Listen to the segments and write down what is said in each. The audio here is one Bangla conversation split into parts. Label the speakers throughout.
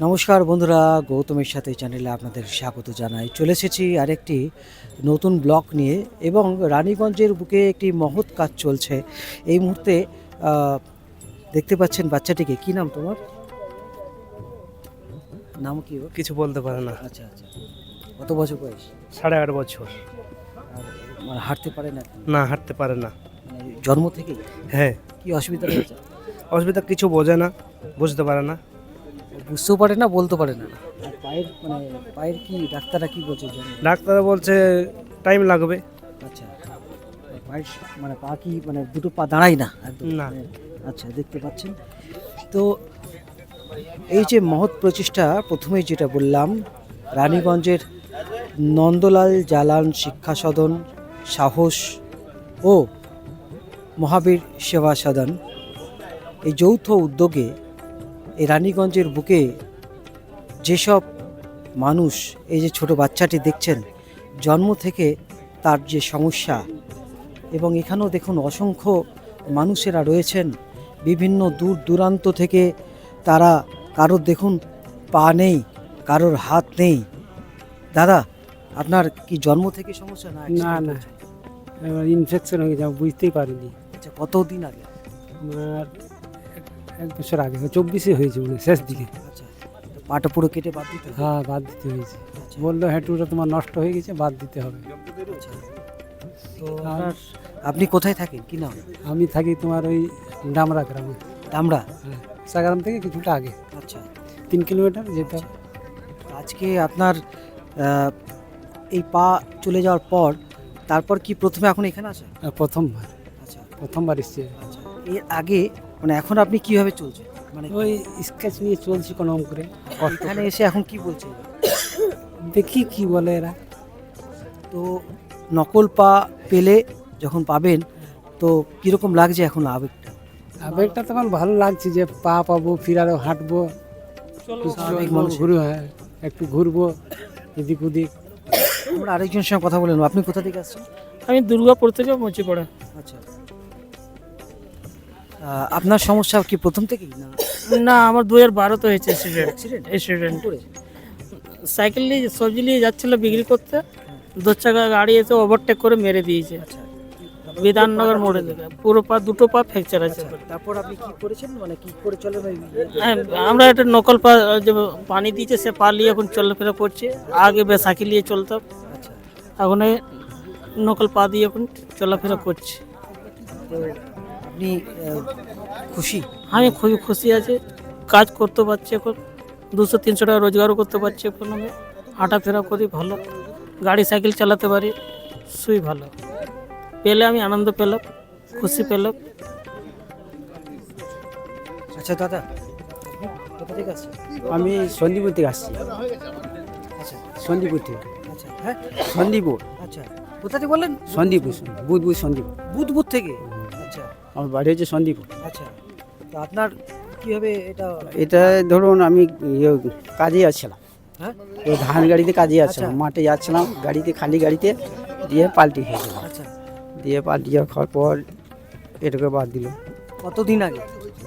Speaker 1: নমস্কার বন্ধুরা, গৌতমের সাথে চ্যানেলে আপনাদের স্বাগত জানাই। চলে এসেছি আরেকটি নতুন ব্লগ নিয়ে এবং রানীগঞ্জের বুকে একটি মহৎ কাজ চলছে এই মুহূর্তে। দেখতে পাচ্ছেন বাচ্চাটিকে। কি নাম তোমার? নাম কি ওর?
Speaker 2: কিছু বলতে পারে না।
Speaker 1: আচ্ছা আচ্ছা, কত বছর বয়স?
Speaker 2: 8.5 বছর।
Speaker 1: আর মানে হাঁটতে পারে না?
Speaker 2: না, হাঁটতে পারে না।
Speaker 1: মানে জন্ম থেকেই?
Speaker 2: হ্যাঁ,
Speaker 1: কি অসুবিধা হয়েছে?
Speaker 2: অসুবিধা কিছু বোঝে না, বুঝতে পারে না।
Speaker 1: বুঝতেও পারে না, বলতে পারে না। আর পায়ের কি ডাক্তাররা কি বলছে জানেন?
Speaker 2: ডাক্তার বলছে টাইম লাগবে।
Speaker 1: আচ্ছা, পায়ের মানে পা কি মানে দুটো পা দাঁড়ায় না একদম?
Speaker 2: না।
Speaker 1: আচ্ছা, দেখতে পাচ্ছেন তো এই যে মহৎ প্রচেষ্টা, প্রথমেই যেটা বললাম, রানীগঞ্জের নন্দলাল জালান শিক্ষা সদন, সাহস ও মহাবীর সেবা সদন, এই যৌথ উদ্যোগে এই রানীগঞ্জের বুকে যেসব মানুষ, এই যে ছোট বাচ্চাটি দেখছেন, জন্ম থেকে তার যে সমস্যা, এবং এখানেও দেখুন অসংখ্য মানুষেরা রয়েছেন বিভিন্ন দূর দূরান্ত থেকে। তারা কারোর দেখুন পা নেই, কারোর হাত নেই। দাদা, আপনার কি জন্ম থেকে সমস্যা? না
Speaker 3: না না, ইনফেকশন হয়ে গেছে, বুঝতেই পারিনি।
Speaker 1: আচ্ছা, কতদিন আগে?
Speaker 3: আমার এক বছর আগে 24-এ হয়েছে, মানে শেষ দিকে।
Speaker 1: আচ্ছা, তো পাটা পুরো কেটে বাদ দিতে হবে?
Speaker 3: হ্যাঁ, বাদ দিতে হয়েছে।
Speaker 1: আচ্ছা,
Speaker 3: বললো হাঁটুটা তোমার নষ্ট হয়ে গেছে, বাদ দিতে হবে।
Speaker 1: আচ্ছা। তো আপনি কোথায় থাকেন, কি নাম?
Speaker 3: আমি থাকি তোমার ওই ডামরা গ্রামে।
Speaker 1: দামড়া?
Speaker 3: হ্যাঁ, সাগারাম থেকে কিছুটা আগে,
Speaker 1: আচ্ছা,
Speaker 3: 3 কিলোমিটার যেতে হবে।
Speaker 1: আজকে আপনার এই পা চলে যাওয়ার পর তারপর কি প্রথমে এখন এখানে আসে?
Speaker 3: আর প্রথমবার
Speaker 1: আচ্ছা
Speaker 3: প্রথমবার এসছে।
Speaker 1: আচ্ছা, এর আগে মানে এখন আপনি কিভাবে চলছেন? মানে
Speaker 3: ওই স্কেচ নিয়ে চলছি কোনো করে, কষ্ট
Speaker 1: এখানে
Speaker 3: করে।
Speaker 1: এসে এখন কি বলছে?
Speaker 3: দেখি কি বলে এরা।
Speaker 1: তো নকল পা পেলে যখন পাবেন, তো কীরকম লাগছে এখন আবেগটা?
Speaker 3: আবেগটা তখন ভালো লাগছে যে পা পাবো, ফিরারও হাঁটবো,
Speaker 1: স্বাভাবিক মানুষ।
Speaker 3: হ্যাঁ, একটু ঘুরবো এদিক ওদিক।
Speaker 1: আমরা আরেকজনের সঙ্গে কথা বলে নেব। আপনি কোথা থেকে আসছেন?
Speaker 4: আমি দুর্গাপুর থেকে মুচিপাড়া।
Speaker 1: আচ্ছা, আপনার সমস্যা কি প্রথম থেকেই না?
Speaker 4: না, আমার 2012-তে হয়েছে
Speaker 1: অ্যাক্সিডেন্ট?
Speaker 4: অ্যাক্সিডেন্ট।
Speaker 1: করে?
Speaker 4: সাইকেল নিয়ে সবজি নিয়ে যাচ্ছিল বিক্রি করতে, 2 চাকা গাড়ি এসে ওভারটেক করে মেরে দিয়েছে
Speaker 1: আচ্ছা,
Speaker 4: বিধাননগর মোড়ে থেকে। পুরো পা, দুটো পা ফ্র্যাকচার আছে।
Speaker 1: তারপর আপনি কি করেছেন, মানে কি করে চলেন?
Speaker 4: হ্যাঁ, আমরা একটা নকল পা যে পানি দিয়েছে সে পা নিয়ে এখন চলাফেরা করছে। আগে সাইকেল নিয়ে চলতাম,
Speaker 1: আচ্ছা,
Speaker 4: এখন এই নকল পা দিয়ে এখন চলাফেরা করছি।
Speaker 1: তো আপনি খুশি?
Speaker 4: আমি খুবই খুশি আছি, কাজ করতে পারছি এখন, 200-300 টাকা রোজগারও করতে পারছি এখন। আমি হাঁটাফেরা করি ভালো, গাড়ি সাইকেল চালাতে পারি, শুই ভালো। পেলে আমি আনন্দ পেলাম, খুশি পেলাম।
Speaker 1: আচ্ছা দাদা, কোথা থেকে আসছেন?
Speaker 3: আমি সন্দীপুর থেকে আসছি।
Speaker 1: আচ্ছা
Speaker 3: সন্দীপুর থেকে।
Speaker 1: আচ্ছা, হ্যাঁ,
Speaker 3: সন্দীপুর,
Speaker 1: আচ্ছা, কোথা থেকে বললেন?
Speaker 3: সন্দীপুর, বুধ সন্দীপুর।
Speaker 1: বুধ থেকে? আচ্ছা
Speaker 3: আমার বাড়ি হচ্ছে সন্দীপুর।
Speaker 1: আচ্ছা, তো আপনার কিভাবে এটা?
Speaker 3: এটা ধরুন আমি কাজে যাচ্ছিলাম,
Speaker 1: হ্যাঁ,
Speaker 3: ওই ধান গাড়িতে কাজে যাচ্ছিলাম,
Speaker 1: আচ্ছা।
Speaker 3: মাঠে যাচ্ছিলাম গাড়িতে, খালি গাড়িতে দিয়ে পাল্টি খেয়েছিলাম।
Speaker 1: আচ্ছা,
Speaker 3: দিয়ে পাল্টি খাওয়ার পর এটাকে বাদ দিল।
Speaker 1: কতদিন আগে?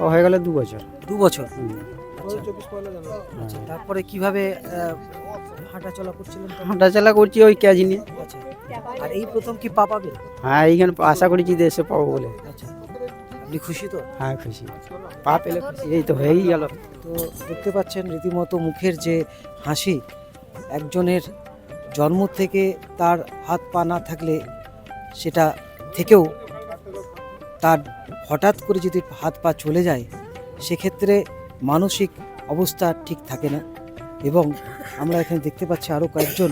Speaker 3: ও হয়ে গেল 2 বছর।
Speaker 1: 2 বছর?
Speaker 3: হুম।
Speaker 1: আচ্ছা আচ্ছা, তারপরে কিভাবে হাঁটা চলা করছিলেন তখন?
Speaker 3: হাঁটাচলা করছি ওই কাজ নিয়ে।
Speaker 1: আচ্ছা, আর এই প্রথম কি পা পাবেন?
Speaker 3: হ্যাঁ, এইখানে আশা করেছি দেশে পাবো বলে।
Speaker 1: আচ্ছা, আপনি খুশি তো?
Speaker 3: হ্যাঁ, খুশি, পা পেলে খুশি, এই তো হয়েই গেল।
Speaker 1: তো দেখতে পাচ্ছেন রীতিমতো মুখের যে হাসি, একজনের জন্ম থেকে তার হাত পা না থাকলে সেটা থেকেও তার হঠাৎ করে যদি হাত পা চলে যায়, সেক্ষেত্রে মানসিক অবস্থা ঠিক থাকে না। এবং আমরা এখানে দেখতে পাচ্ছি আরও কয়েকজন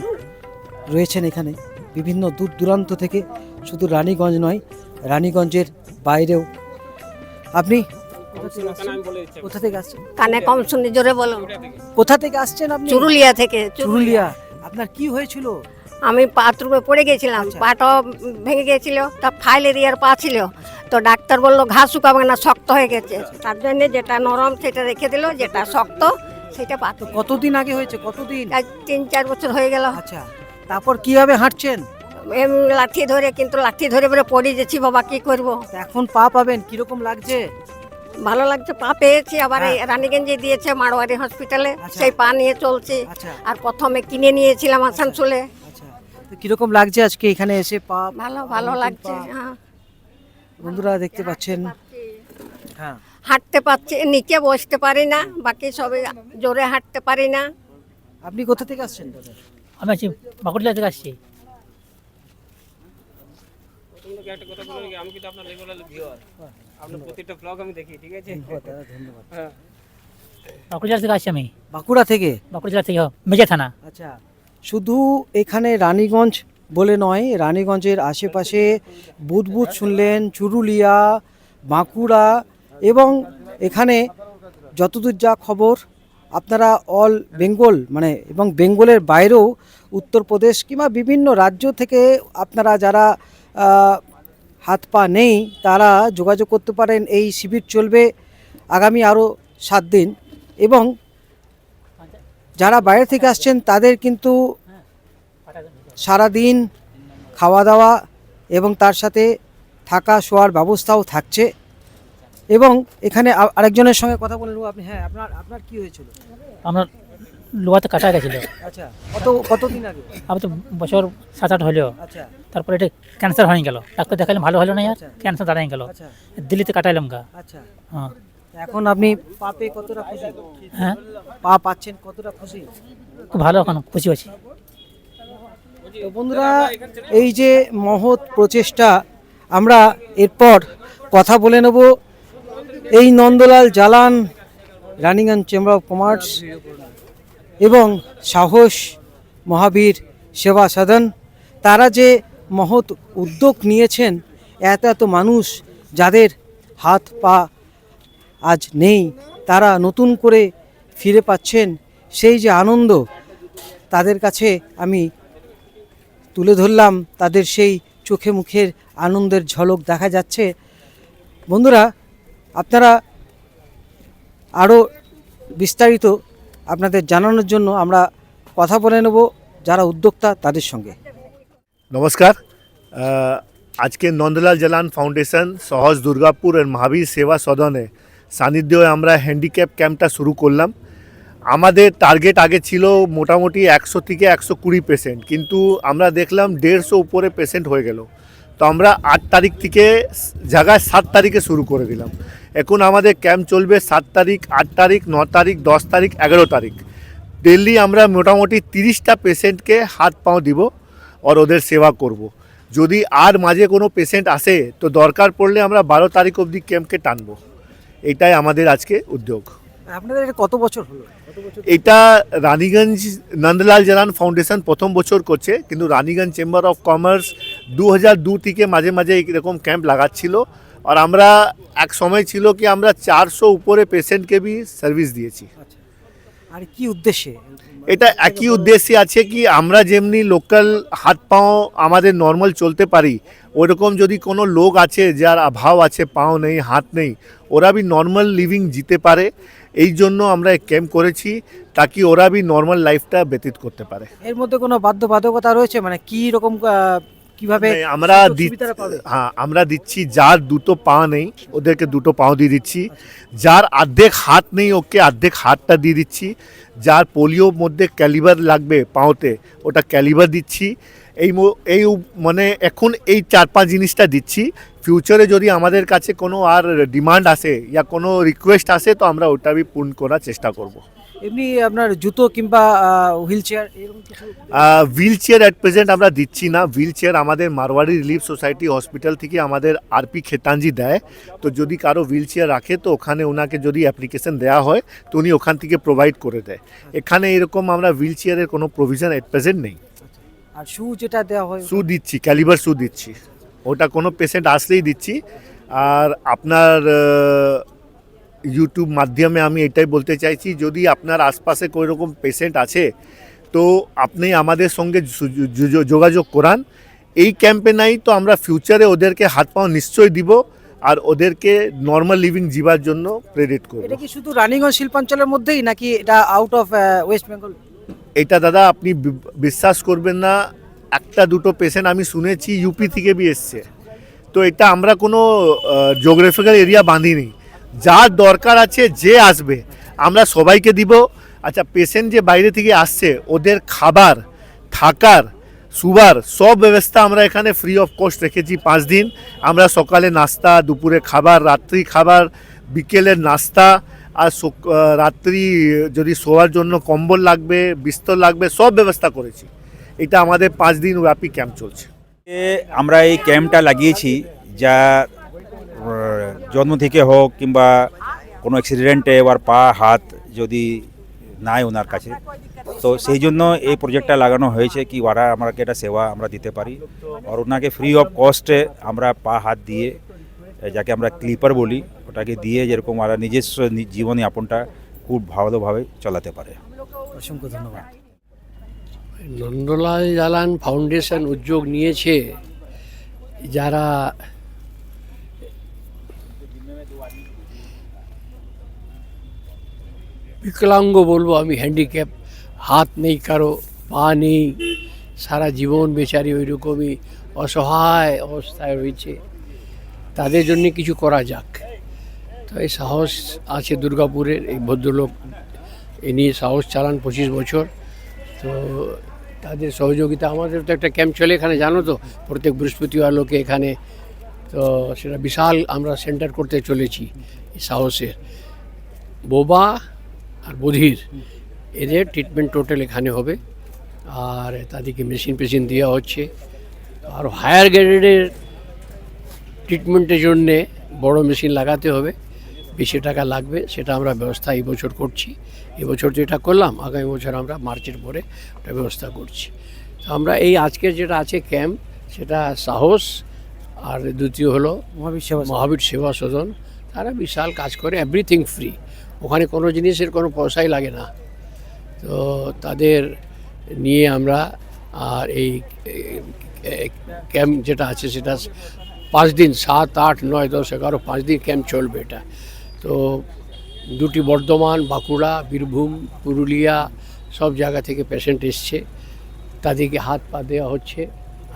Speaker 1: রয়েছেন এখানে বিভিন্ন দূর দূরান্ত থেকে, শুধু রানীগঞ্জ নয়, রানীগঞ্জের বাইরেও। আপনি কোথা থেকে আসছেন?
Speaker 5: কানে কম শুনে জোরে বলো।
Speaker 1: কোথা থেকে আসছেন আপনি?
Speaker 5: চুরুলিয়া থেকে।
Speaker 1: চুরুলিয়া। আপনার কি হয়েছিল?
Speaker 5: আমি বাথরুমে পড়ে গেছিলাম,
Speaker 1: আচ্ছা।
Speaker 5: পাটা ভেঙে গেছিল, তা ফাইলেরিয়ার পা ছিল। তো ডাক্তার বললো ঘা শুকাবে না, শক্ত হয়ে গেছে। তার জন্য যেটা নরম সেটা রেখে দিল, যেটা শক্ত সেটা
Speaker 1: তো
Speaker 5: পাথর।
Speaker 1: কতদিন আগে হয়েছে? কতদিন?
Speaker 5: 3-4 বছর হয়ে গেল।
Speaker 1: আচ্ছা, তারপর কিভাবে হাঁটছেন?
Speaker 5: লাঠি ধরে, কিন্তু লাঠি ধরে পরে পড়ে গেছি বাবা, কি করব।
Speaker 1: তো এখন পা পাবেন, কিরকম লাগছে?
Speaker 5: ভালো লাগছে, পা পেয়েছি আবার এই রানীগঞ্জে দিয়েছে মারোয়ারি হসপিটালে,
Speaker 1: আচ্ছা।
Speaker 5: সেই পা নিয়ে চলছি।
Speaker 1: আচ্ছা
Speaker 5: আর প্রথমে কিনে নিয়েছিলাম আসানসোলে।
Speaker 1: আচ্ছা, তো কিরকম লাগছে আজকে এখানে এসে পা?
Speaker 5: ভালো ভালো লাগছে। হ্যাঁ,
Speaker 1: বন্ধুরা দেখতে পাচ্ছেন, হ্যাঁ
Speaker 5: হাঁটতে পারছি, নিচে বসতে পারি না, বাকি সবে জোরে হাঁটতে পারি না।
Speaker 1: আপনি কোথা থেকে আসছেন দাদা?
Speaker 6: আমি আছি বাঁকুড়া থেকে আসছি।
Speaker 2: একটা কথা বলে আমি কিন্তু আপনার রেগুলার ভিউয়ার, আপনার প্রত্যেকটা ব্লগ আমি দেখি, ঠিক আছে?
Speaker 1: দাদা ধন্যবাদ।
Speaker 2: হ্যাঁ,
Speaker 6: বাঁকুড়া থেকে আসছি আমি,
Speaker 1: বাঁকুড়া থেকে?
Speaker 6: বাঁকুড়া জেলা থেকে মেজা থানা।
Speaker 1: আচ্ছা, শুধু এখানে রানীগঞ্জ বলে নয়, রানীগঞ্জের আশেপাশে বুদবুদ শুনলেন, চুরুলিয়া, বাঁকুড়া এবং এখানে যতদূর যা খবর আপনারা অল বেঙ্গল মানে এবং বেঙ্গলের বাইরেও উত্তরপ্রদেশ কিংবা বিভিন্ন রাজ্য থেকে আপনারা যারা হাত পা নেই তারা যোগাযোগ করতে পারেন। এই শিবির চলবে আগামী আরও 7 দিন এবং যারা বাইরে থেকে আসছেন তাদের কিন্তু সারাদিন খাওয়া দাওয়া এবং তার সাথে থাকা শোয়ার ব্যবস্থাও থাকছে। এবং এখানে আরেকজনের সঙ্গে কথা বলে নেব। আপনি, হ্যাঁ আপনার কি হয়েছিল?
Speaker 6: আমার লোহাতে কাটা গেছিল।
Speaker 1: আচ্ছা, কতদিন আগে?
Speaker 6: আমি তো বছর 7-8 হলো।
Speaker 1: আচ্ছা
Speaker 6: তারপরে এটা ক্যান্সার হয়ে গেল, ডাক্তার দেখালাম ভালো হলো না, আর
Speaker 1: আচ্ছা।
Speaker 6: ক্যান্সার দাঁড়াই গেল।
Speaker 1: আচ্ছা
Speaker 6: দিল্লিতে কাটাইলাম গা।
Speaker 1: আচ্ছা,
Speaker 6: হ্যাঁ
Speaker 1: এখন আপনি পা পেয়ে কতটা খুশি?
Speaker 6: হ্যাঁ,
Speaker 1: পা পাচ্ছেন কতটা খুশি?
Speaker 6: খুব ভালো, এখন খুশি আছি।
Speaker 1: তো বন্ধুরা, এই যে মহৎ প্রচেষ্টা, আমরা এরপর কথা বলে নেব এই Nandalal Jalan, Raniganj chamber of commerce এবং সাহস মহাবীর সেবা সদন, তারা যে মহৎ উদ্যোগ নিয়েছেন, এত এত মানুষ যাদের হাত পা আজ নেই তারা নতুন করে ফিরে পাচ্ছেন, সেই যে আনন্দ তাদের কাছে আমি তুলে ধরলাম, তাদের সেই চোখে মুখের আনন্দের ঝলক দেখা যাচ্ছে। বন্ধুরা, আপনারা আরও বিস্তারিত আপনাদের জানানোর জন্য আমরা কথা বলে নেব যারা উদ্যোক্তা তাদের সঙ্গে।
Speaker 7: নমস্কার, আজকে নন্দলাল জালান ফাউন্ডেশন সহজ দুর্গাপুর এর মহাবীর সেবা সদনে সান্নিধ্যে আমরা হ্যান্ডিক্যাপ ক্যাম্পটা শুরু করলাম। আমাদের টার্গেট আগে ছিল মোটামুটি 100 থেকে 120 পেশেন্ট, কিন্তু আমরা দেখলাম 150 উপরে পেশেন্ট হয়ে গেল। তো আমরা 8 তারিখ থেকে জায়গায় 7 তারিখে শুরু করে দিলাম। এখন আমাদের ক্যাম্প চলবে 7 তারিখ, 8 তারিখ, 9 তারিখ, 10 তারিখ, 11 তারিখ। ডেলি আমরা মোটামুটি 30টা পেশেন্টকে হাত পাও দিব আর ওদের সেবা করব। যদি আর মাঝে কোনো পেশেন্ট আসে তো দরকার পড়লে আমরা 12 তারিখ অবধি ক্যাম্পকে টানবো। এটাই আমাদের আজকে উদ্যোগ।
Speaker 1: আপনাদের এটা কত বছর হলো?
Speaker 7: এটা রানীগঞ্জ নন্দলাল জালান ফাউন্ডেশন প্রথম বছর করছে, কিন্তু রানীগঞ্জ চেম্বার অফ কমার্স 2002 থেকে মাঝে মাঝে এরকম ক্যাম্প লাগাচ্ছিল। আর আমরা এক সময় ছিল কি আমরা 400 উপরে পেশেন্টকে বি সার্ভিস দিয়েছি।
Speaker 1: আর কি উদ্দেশ্যে?
Speaker 7: এটা একই উদ্দেশ্যে আছে কি আমরা যেমনি লোকাল হাত পাও আমাদের নর্মাল চলতে পারি, ওরকম যদি কোনো লোক আছে যার অভাব আছে, পাও নেই, হাত নেই, ওরা বি নর্মাল লিভিং জিতে পারে। এই জন্য আমরা এই ক্যাম্প করেছি তাকি ওরা বি নর্মাল লাইফটা ব্যতীত করতে পারে।
Speaker 1: এর মধ্যে কোনো বাধ্যবাধকতা রয়েছে, মানে কি রকম কিভাবে
Speaker 7: আমরা
Speaker 1: সুবিধাটা পাবে?
Speaker 7: হ্যাঁ, আমরা দিচ্ছি যার দুটো পা নেই ওদেরকে দুটো পাও দিয়ে দিচ্ছি, যার অর্ধেক হাত নেই ওকে অর্ধেক হাতটা দিয়ে দিচ্ছি, যার পোলিওর মধ্যে ক্যালিবার লাগবে পাওতে ওটা ক্যালিবার দিচ্ছি। এই মানে এখন এই 4-5 জিনিসটা দিচ্ছি। ফিউচারে যদি আমাদের কাছে কোনো আর ডিমান্ড আসে ইয়া কোনো রিকোয়েস্ট আসে তো আমরা ওটা বি পূর্ণ করার চেষ্টা করব।
Speaker 1: এমনি আপনার জুতো কিংবা হুইল চেয়ার এরকম কিছু?
Speaker 7: হুইল চেয়ার অ্যাট প্রেজেন্ট আমরা দিচ্ছি না। হুইল চেয়ার আমাদের মারওয়ারি রিলিফ সোসাইটি হসপিটাল থেকে আমাদের আরপি খেতানজি দেয়। তো যদি কারো হুইল চেয়ার রাখে তো ওখানে ওনাকে যদি অ্যাপ্লিকেশন দেওয়া হয় তো উনি ওখান থেকে প্রোভাইড করে দেয়। এখানে এরকম আমরা হুইল চেয়ারের কোনো প্রভিশন অ্যাট প্রেজেন্ট নেই।
Speaker 1: আর শু যেটা দেওয়া হয়?
Speaker 7: শু দিচ্ছি, ক্যালিবার শু দিচ্ছি, ওটা কোনো পেশেন্ট আসলেই দিচ্ছি। আর আপনার ইউটিউব মাধ্যমে আমি এটাই বলতে চাইছি, যদি আপনার আশপাশে কোনো রকম পেশেন্ট আছে তো আপনি আমাদের সঙ্গে যোগাযোগ করান। এই ক্যাম্পে নাই তো আমরা ফিউচারে ওদেরকে হাত পাও নিশ্চয়ই দিব আর ওদেরকে নর্মাল লিভিং জীবার জন্য প্রেরিত করব।
Speaker 1: এটা কি শুধু রানীগঞ্জ শিল্পাঞ্চলের মধ্যেই নাকি এটা আউট অফ ওয়েস্ট বেঙ্গল?
Speaker 7: এটা দাদা আপনি বিশ্বাস করবেন না, 1-2 পেশেন্ট আমি শুনেছি ইউপি থেকে বি এসছে। তো এটা আমরা কোনো জিওগ্রাফিক্যাল এরিয়া বাঁধিনি। যার দরকার আছে যে আসবে আমরা সবাইকে দিব। আচ্ছা, পেশেন্ট যে বাইরে থেকে আসছে ওদের খাবার, থাকার, শুবার সব ব্যবস্থা আমরা এখানে ফ্রি অফ কস্ট রেখেছি 5 দিন। আমরা সকালে নাস্তা, দুপুরে খাবার, রাত্রি খাবার, বিকেলের নাস্তা, আর রাত্রি যদি শোয়ার জন্য কম্বল লাগবে, বিস্তর লাগবে, সব ব্যবস্থা করেছি। এটা আমাদের 5 দিন ব্যাপী ক্যাম্প চলছে।
Speaker 8: আমরা এই ক্যাম্পটা লাগিয়েছি যা জন্ম থেকে হোক কিংবা কোনো অ্যাক্সিডেন্টে ওর পা হাত যদি নাই ওনার কাছে, তো সেই জন্য এই প্রজেক্টটা লাগানো হয়েছে কি ওরা আমাকে একটা সেবা আমরা দিতে পারি। আর ওনাকে ফ্রি অফ কস্টে আমরা পা হাত দিয়ে, যাকে আমরা ক্লিপার বলি, ওটাকে দিয়ে যেরকম ওরা নিজস্ব জীবনযাপনটা খুব ভালোভাবে চালাতে পারে।
Speaker 1: অসংখ্য ধন্যবাদ।
Speaker 9: নন্দলাল জালান ফাউন্ডেশন উদ্যোগ নিয়েছে যারা বিকলাঙ্গ বলবো আমি, হ্যান্ডিক্যাপ, হাত নেই কারো, পা নেই, সারা জীবন বেচারি ওই রকমই অসহায় অবস্থায় রয়েছে, তাদের জন্য কিছু করা যাক। তো এই সাহস আছে দুর্গাপুরের এই ভদ্রলোক, এ নিয়ে সাহস চালান 25 বছর। তো তাদের সহযোগিতা, আমাদের তো একটা ক্যাম্প চলে এখানে জানো তো, প্রত্যেক বৃহস্পতিবার লোকে এখানে, তো সেটা বিশাল আমরা সেন্টার করতে চলেছি এই সাহসের। বোবা আর বধির এদের ট্রিটমেন্ট টোটাল এখানে হবে, আর তাদেরকে মেশিন দেওয়া হচ্ছে। আর হায়ার গ্রেডের ট্রিটমেন্টের জন্যে বড় মেশিন লাগাতে হবে, বেশি টাকা লাগবে, সেটা আমরা ব্যবস্থা এই বছর করছি। এবছর তো এটা করলাম, আগামী বছর আমরা মার্চের পরে ওটা ব্যবস্থা করছি। তো আমরা এই আজকের যেটা আছে ক্যাম্প, সেটা সাহস, আর দ্বিতীয় হলো মহাবীর সেবা সদন। তারা বিশাল কাজ করে, এভরিথিং ফ্রি, ওখানে কোনো জিনিসের কোনো পয়সাই লাগে না। তো তাদের নিয়ে আমরা, আর এই ক্যাম্প যেটা আছে সেটা 5 দিন, 7, 8, 9, 10, 11, 5 দিন ক্যাম্প চলবে এটা। তো 2টি বর্ধমান, বাঁকুড়া, বীরভূম, পুরুলিয়া সব জায়গা থেকে পেশেন্ট এসছে, তাদেরকে হাত পা দেওয়া হচ্ছে।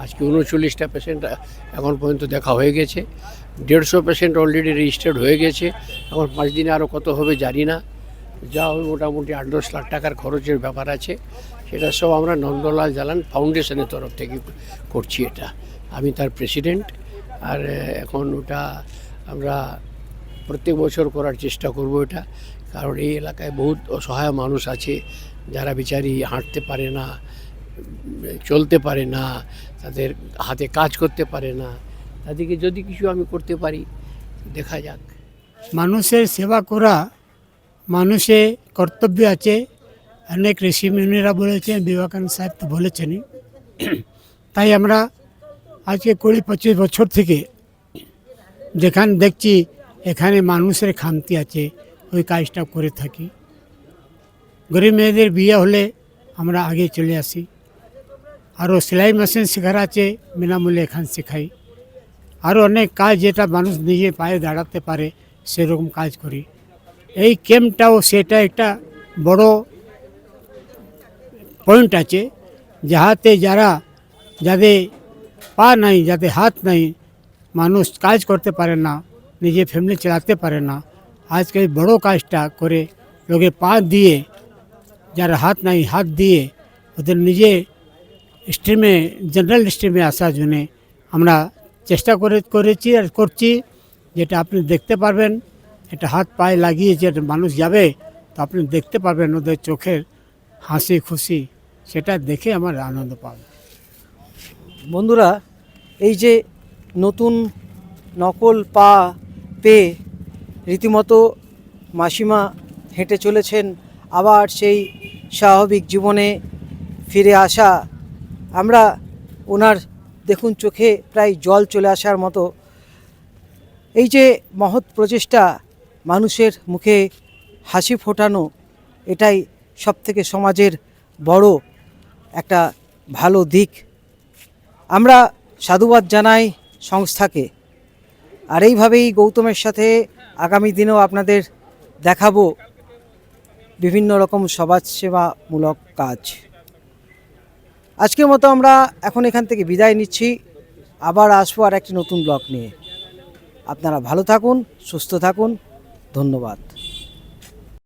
Speaker 9: আজকে 39টা পেশেন্ট এখন পর্যন্ত দেখা হয়ে গেছে, 150 পেশেন্ট অলরেডি রেজিস্টার্ড হয়ে গেছে। এখন 5 দিনে আরও কত হবে জানি না, যা হবে মোটামুটি 8-10 লাখ টাকার খরচের ব্যাপার আছে। সেটা সব আমরা নন্দলাল জালান ফাউন্ডেশনের তরফ থেকে করছি। এটা আমি তার প্রেসিডেন্ট, আর এখন ওটা আমরা প্রত্যেক বছর করার চেষ্টা করব এটা, কারণ এই এলাকায় বহুত অসহায় মানুষ আছে যারা বিচারি হাঁটতে পারে না, চলতে পারে না, তাদের হাতে কাজ করতে পারে না, তাদেরকে যদি কিছু আমি করতে পারি দেখা যাক।
Speaker 3: মানুষের সেবা করা মানুষের কর্তব্য আছে। অনেক ঋষি মুনিরা বলেছেন, বিবেকানন্দ সাহেব তো বলেছেনই। তাই আমরা আজকে 20-25 বছর থেকে যেখানে দেখছি এখানে মানুষের খামতি আছে, ওই কাজটা করে থাকি। গরিব মেয়েদের বিয়ে হলে আমরা আগে চলে আসি। আরও সেলাই মেশিন শেখার আছে, বিনামূল্যে এখানে শেখাই। আরও অনেক কাজ যেটা মানুষ নিজে পায়ে দাঁড়াতে পারে সেরকম কাজ করি। এই ক্যাম্পটাও সেটা একটা বড় পয়েন্ট আছে, যাহাতে যাদের পা নাই, যাদের হাত নাই, মানুষ কাজ করতে পারে না, নিজে ফ্যামিলি চালাতে পারে না, আজকে এই বড় কাজটা করে লোকে পা দিয়ে, যারা হাত নাই হাত দিয়ে ওদের নিজে স্ট্রিমে, জেনারেল স্ট্রিমে আসার জন্যে আমরা চেষ্টা করেছি আর করছি। যেটা আপনি দেখতে পারবেন, এটা হাত পায়ে লাগিয়ে যে মানুষ যাবে, তো আপনি দেখতে পারবেন ওদের চোখের হাসি খুশি, সেটা দেখে আমার আনন্দ পাব।
Speaker 1: বন্ধুরা, এই যে নতুন নকল পা পেয়ে রীতিমতো মাসিমা হেঁটে চলেছেন আবার সেই স্বাভাবিক জীবনে ফিরে আসা, আমরা ওনার দেখুন চোখে প্রায় জল চলে আসার মতো। এই যে মহৎ প্রচেষ্টা, মানুষের মুখে হাসি ফোটানো, এটাই সবথেকে সমাজের বড় একটা ভালো দিক। আমরা সাধুবাদ জানাই সংস্থাকে। আর এইভাবেই গৌতমের সাথে আগামী দিনেও আপনাদের দেখাবো বিভিন্ন রকম সমাজসেবামূলক কাজ। আজকের মতো আমরা এখন এখান থেকে বিদায় নিচ্ছি, আবার আসবো আর একটি নতুন ব্লগ নিয়ে। আপনারা ভালো থাকুন, সুস্থ থাকুন, ধন্যবাদ।